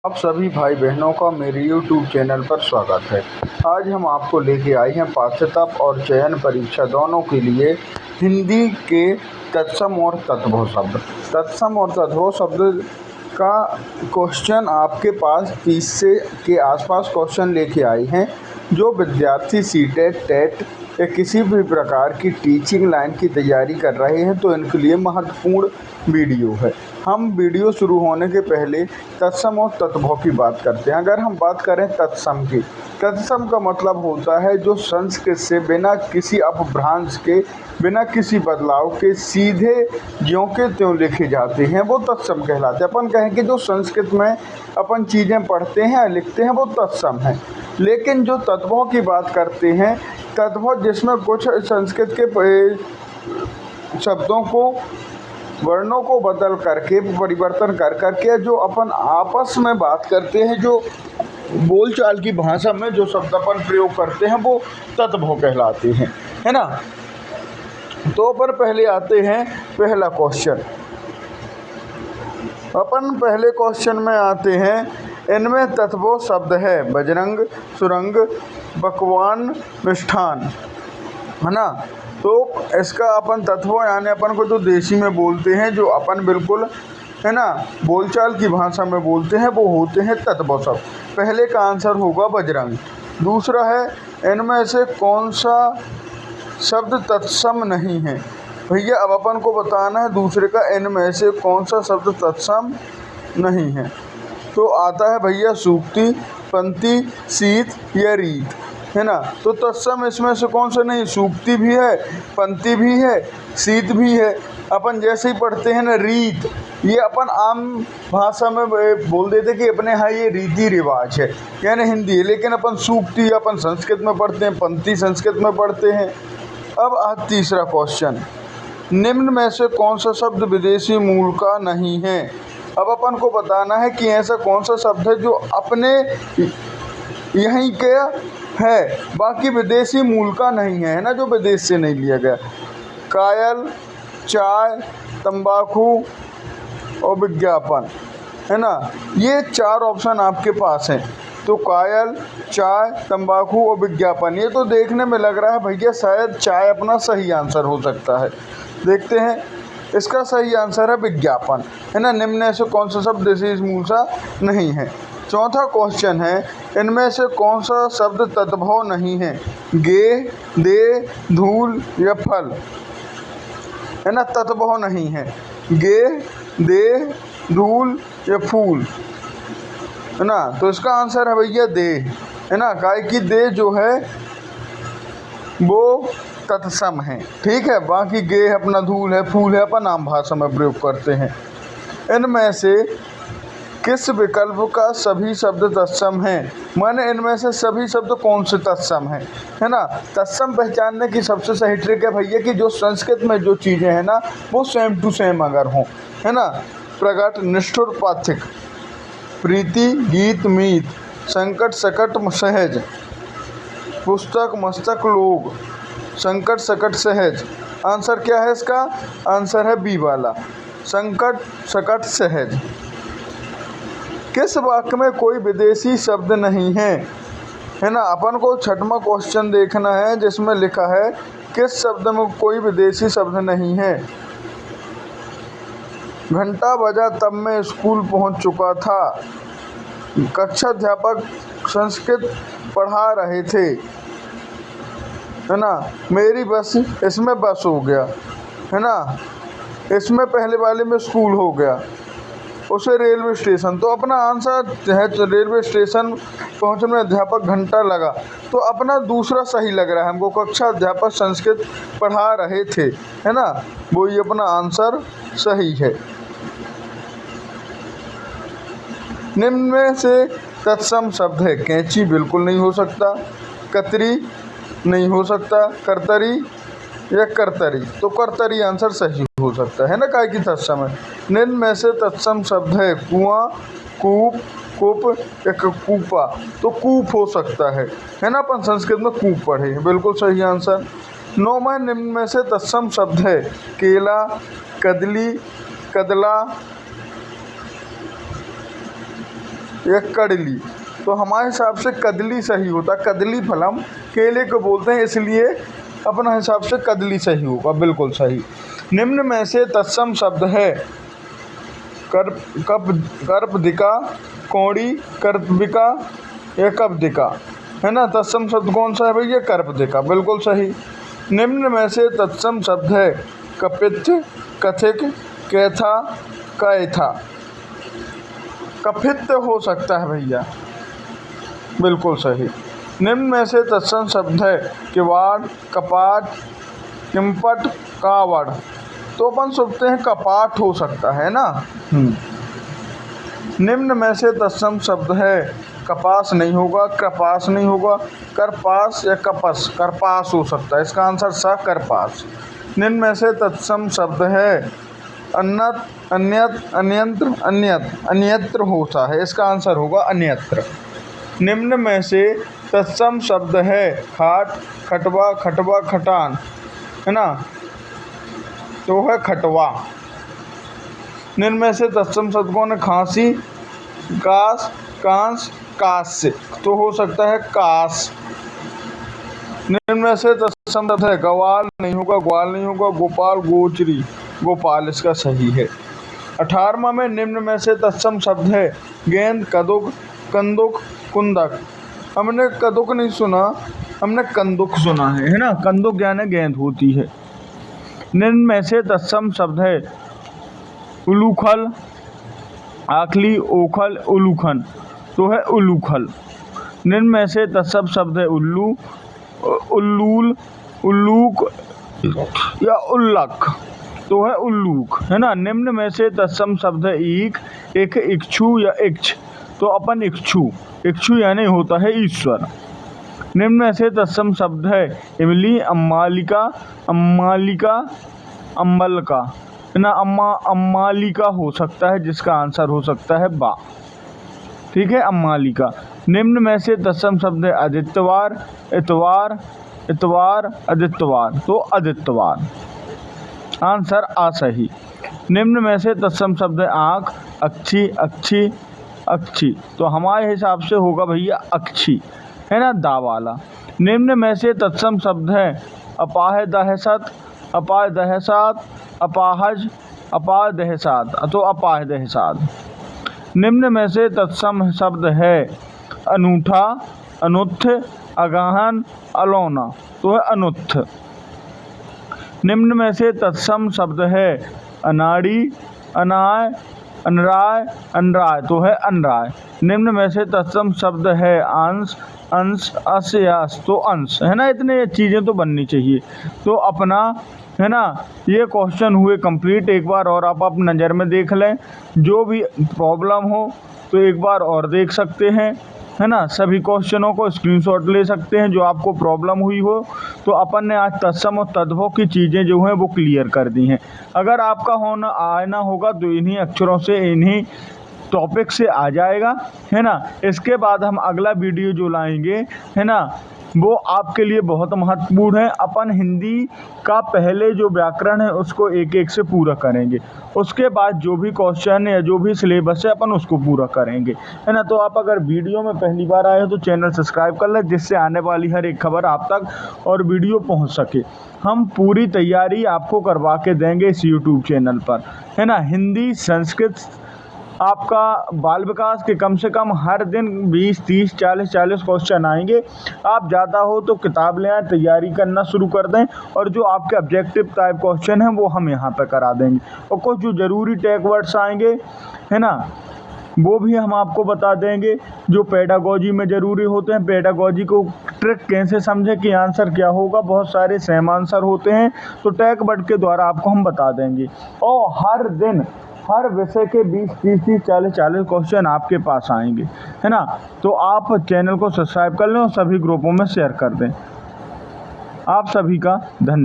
आप सभी भाई बहनों का मेरे YouTube चैनल पर स्वागत है। आज हम आपको लेके आए हैं पात्रता और चयन परीक्षा दोनों के लिए हिंदी के तत्सम और तद्भव शब्द। तत्सम और तद्भव शब्द का क्वेश्चन आपके पास 30 से के आसपास क्वेश्चन लेके आए हैं। जो विद्यार्थी सीटेट, टेट या किसी भी प्रकार की टीचिंग लाइन की तैयारी कर रहे हैं तो इनके लिए महत्वपूर्ण वीडियो है। हम वीडियो शुरू होने के पहले तत्सम और तद्भव की बात करते हैं। अगर हम बात करें तत्सम की, तत्सम का मतलब होता है जो संस्कृत से बिना किसी अपभ्रंश के, बिना किसी बदलाव के सीधे ज्यों के त्यों लिखे जाते हैं, वो तत्सम कहलाते हैं। अपन कहें कि जो संस्कृत में अपन चीज़ें पढ़ते हैं लिखते हैं वो तत्सम है। लेकिन जो तद्भव की बात करते हैं, तद्भव जिसमें कुछ संस्कृत के शब्दों को, वर्णों को बदल करके, परिवर्तन कर करके जो अपन आपस में बात करते हैं, जो बोलचाल की भाषा में जो शब्द अपन प्रयोग करते हैं वो तद्भव कहलाते हैं, है ना। तो पर पहले आते हैं पहला क्वेश्चन। अपन पहले क्वेश्चन में आते हैं, इनमें तद्भव शब्द है बजरंग, सुरंग, पकवान, मिष्ठान, है ना। तो इसका अपन तत्व यानी अपन को जो देसी में बोलते हैं, जो अपन बिल्कुल, है ना, बोलचाल की भाषा में बोलते हैं, वो होते हैं तद्भव शब्द। पहले का आंसर होगा बजरंग। दूसरा है, इनमें से कौन सा शब्द तत्सम नहीं है। भैया अब अपन को बताना है दूसरे का, इनमें से कौन सा शब्द तत्सम नहीं है। तो आता है भैया सूक्ति, पंक्ति, शीत या रीत, है ना। तो तत्सम इसमें से कौन सा नहीं, सूक्ति भी है, पंक्ति भी है, शीत भी है। अपन जैसे ही पढ़ते हैं ना रीत, ये अपन आम भाषा में बोल देते कि अपने यहाँ ये रीति रिवाज है, यानी हिंदी है। लेकिन अपन सूक्ति अपन संस्कृत में पढ़ते हैं, पंक्ति संस्कृत में पढ़ते हैं। अब तीसरा क्वेश्चन, निम्न में से कौन सा शब्द विदेशी मूल का नहीं है। अब अपन को बताना है कि ऐसा कौन सा शब्द है जो अपने यहीं के है, बाकी विदेशी मूल का नहीं है ना, जो विदेश से नहीं लिया गया। कायल, चाय, तंबाकू और विज्ञापन, है ना। ये चार ऑप्शन आपके पास हैं। तो कायल, चाय, तंबाकू और विज्ञापन, ये तो देखने में लग रहा है भैया शायद चाय अपना सही आंसर हो सकता है। देखते हैं, इसका सही आंसर है विज्ञापन, है ना। निम्न से कौन सा शब्द विदेशी मूल सा नहीं है। चौथा क्वेश्चन है, इनमें से कौन सा शब्द तद्भव नहीं है। गे, दे, धूल या फल, है ना, तद्भव नहीं है। गे, दे, धूल या फूल, है ना। तो इसका आंसर है भैया दे, है ना। काय की दे जो है वो तत्सम है, ठीक है। बाकी गे अपना धूल है, फूल है, अपन आम भाषा में प्रयोग करते हैं। इनमें से किस विकल्प का सभी शब्द तत्सम हैं। माने इनमें से सभी शब्द कौन से तत्सम हैं, है ना। तत्सम पहचानने की सबसे सही ट्रिक है भैया कि जो संस्कृत में जो चीज़ें हैं ना वो सेम टू सेम अगर हों, है ना। प्रगट, निष्ठुर, पाथिक, प्रीति, गीत, मीत, संकट, सकट, सहज, पुस्तक, मस्तक, लोग, संकट, सकट, सहज। आंसर क्या है इसका, आंसर है बी वाला, संकट, सकट, सहज। किस वाक्य में कोई विदेशी शब्द नहीं है, है ना। अपन को छठवां क्वेश्चन देखना है जिसमें लिखा है किस शब्द में कोई विदेशी शब्द नहीं है। घंटा बजा तब मैं स्कूल पहुंच चुका था। कक्षा अध्यापक संस्कृत पढ़ा रहे थे, है ना। मेरी बस, इसमें बस हो गया, है ना। इसमें पहले वाले में स्कूल हो गया। उसे रेलवे स्टेशन, तो अपना आंसर है रेलवे स्टेशन पहुंचने में अध्यापक घंटा लगा। तो अपना दूसरा सही लग रहा है हमको, कक्षा अध्यापक संस्कृत पढ़ा रहे थे, है ना। वो ये अपना आंसर सही है। निम्न में से तत्सम शब्द है। कैंची बिल्कुल नहीं हो सकता, कतरी नहीं हो सकता, करतरी या करतरी, तो करतरी आंसर सही हो सकता है ना, काय की तत्सम है। निम्न में से तत्सम शब्द है कुआं, कूप, कूप या कूपा, तो कूप हो सकता है ना। अपन संस्कृत में कूप पढ़े हैं, बिल्कुल सही आंसर। 9 में निम्न में से तत्सम शब्द है केला, कदली, कदला, या कड़ली। तो हमारे हिसाब से कदली सही होता, कदली फलम, केले को बोलते हैं, इसलिए अपना हिसाब से कदली सही होगा, बिल्कुल सही। निम्न में से तत्सम शब्द है कर्पदिका, कौड़ी, कर्पिका या कपदिका, है ना। तत्सम शब्द कौन सा है भैया? कर्पदिका, बिल्कुल सही। निम्न में से तत्सम शब्द है कपित्थ, कथिक, कैथा, कैथा। कपित्थ हो सकता है भैया, बिल्कुल सही। निम्न में से तत्सम शब्द है किवाड़, कपाट, किम्पट, कावड़। तो अपन सोचते हैं कपाट हो सकता है ना। निम्न में से तत्सम शब्द है कपास नहीं होगा, कपास नहीं होगा, करपास या कपस, करपास हो सकता है। इसका आंसर सा करपास। निम्न में से तत्सम शब्द है अन्यत, अन्यत, अन्यंत्र, अन्यत, अन्यत्र होता है। इसका आंसर होगा अन्यत्र। निम्न में से तत्सम शब्द है खाट, खटवा, खटवा, खटान, है ना, तो है खटवा। निम्न में से तत्सम शब्द कौन है? खांसी, कास, कांस, कास्य, तो हो सकता है कास। निम्न में से तत्सम शब्द है गवाल नहीं होगा, ग्वाल नहीं होगा, गोपाल, गोचरी, गोपाल, इसका सही है। 18वां में निम्न में से तत्सम शब्द है गेंद, कदुक, कंदुक, कुंदक। हमने कदुक नहीं सुना, हमने कंदुक सुना है ना। कंदुक यानी गेंद होती है। निम्न में से तत्सम शब्द है उलूखल, आखली, ओखल, उलूखन, तो है उलूखल। निम्न में से तत्सम शब्द है उल्लू, उल्लूल, उल्लूक या उल्लक, तो है उल्लूक, है ना। निम्न में से तत्सम शब्द है ईख, एक, इक्षु या इक्ष, तो अपन इक्षु, इक्षु यानी होता है ईश्वर। निम्न में से तत्सम शब्द है इमली, अम्मालिका, अम्मालिका, अम्बलका, है ना। अम्मालिका हो सकता है, जिसका आंसर हो सकता है बा, ठीक है, अम्मालिका। निम्न में से तत्सम शब्द है आदित्यवार, इतवार, इतवार, आदित्यवार, तो आदित्यवार, आंसर आ सही। निम्न में से तत्सम शब्द है आँख, अक्षी, अक्षी, अक्षी, तो हमारे हिसाब से होगा भैया अक्षी, है ना, दा वाला। निम्न में से तत्सम शब्द है अपाह दहशत, अपाह दहसात, अपाहज, अपाह दहसात, तो अपाह दहसात। निम्न में से तत्सम शब्द है अनूठा, अनुत्थ, अगहन, अलौना, तो है अनुत्थ। निम्न में से तत्सम शब्द है अनाड़ी, अनाय, अनराय, अनराय, तो है अनराय। निम्न में से तत्सम शब्द है अंश, अंश, अस या अस, तो अंश, है ना। इतने चीज़ें तो बननी चाहिए। तो अपना, है ना, ये क्वेश्चन हुए कंप्लीट। एक बार और आप नज़र में देख लें, जो भी प्रॉब्लम हो तो एक बार और देख सकते हैं, है ना। सभी क्वेश्चनों को स्क्रीनशॉट ले सकते हैं जो आपको प्रॉब्लम हुई हो। तो अपन ने आज तत्सम और तद्भव की चीज़ें जो हैं वो क्लियर कर दी हैं। अगर आपका आना होगा तो इन्हीं अक्षरों से, इन्हीं टॉपिक से आ जाएगा, है ना। इसके बाद हम अगला वीडियो जो लाएंगे, है ना, वो आपके लिए बहुत महत्वपूर्ण है। अपन हिंदी का पहले जो व्याकरण है उसको एक एक से पूरा करेंगे, उसके बाद जो भी क्वेश्चन या जो भी सिलेबस है अपन उसको पूरा करेंगे, है ना। तो आप अगर वीडियो में पहली बार आए हो तो चैनल सब्सक्राइब कर लें, जिससे आने वाली हर एक खबर आप तक और वीडियो पहुंच सके। हम पूरी तैयारी आपको करवा के देंगे इस यूट्यूब चैनल पर, है ना। हिंदी, संस्कृत, आपका बाल विकास के कम से कम हर दिन 20, 30, 40 क्वेश्चन आएंगे। आप ज़्यादा हो तो किताब ले आएँ, तैयारी करना शुरू कर दें, और जो आपके ऑब्जेक्टिव टाइप क्वेश्चन हैं वो हम यहाँ पे करा देंगे। और कुछ जो ज़रूरी टैग वर्ड्स आएंगे, है ना, वो भी हम आपको बता देंगे, जो पेडागोजी में ज़रूरी होते हैं। पेडागोजी को ट्रिक कैसे समझें कि आंसर क्या होगा, बहुत सारे सेम आंसर होते हैं, तो टैग वर्ड के द्वारा आपको हम बता देंगे। और हर दिन हर विषय के 20, 30, 40 क्वेश्चन आपके पास आएंगे, है ना। तो आप चैनल को सब्सक्राइब कर लें और सभी ग्रुपों में शेयर कर दें। आप सभी का धन्यवाद।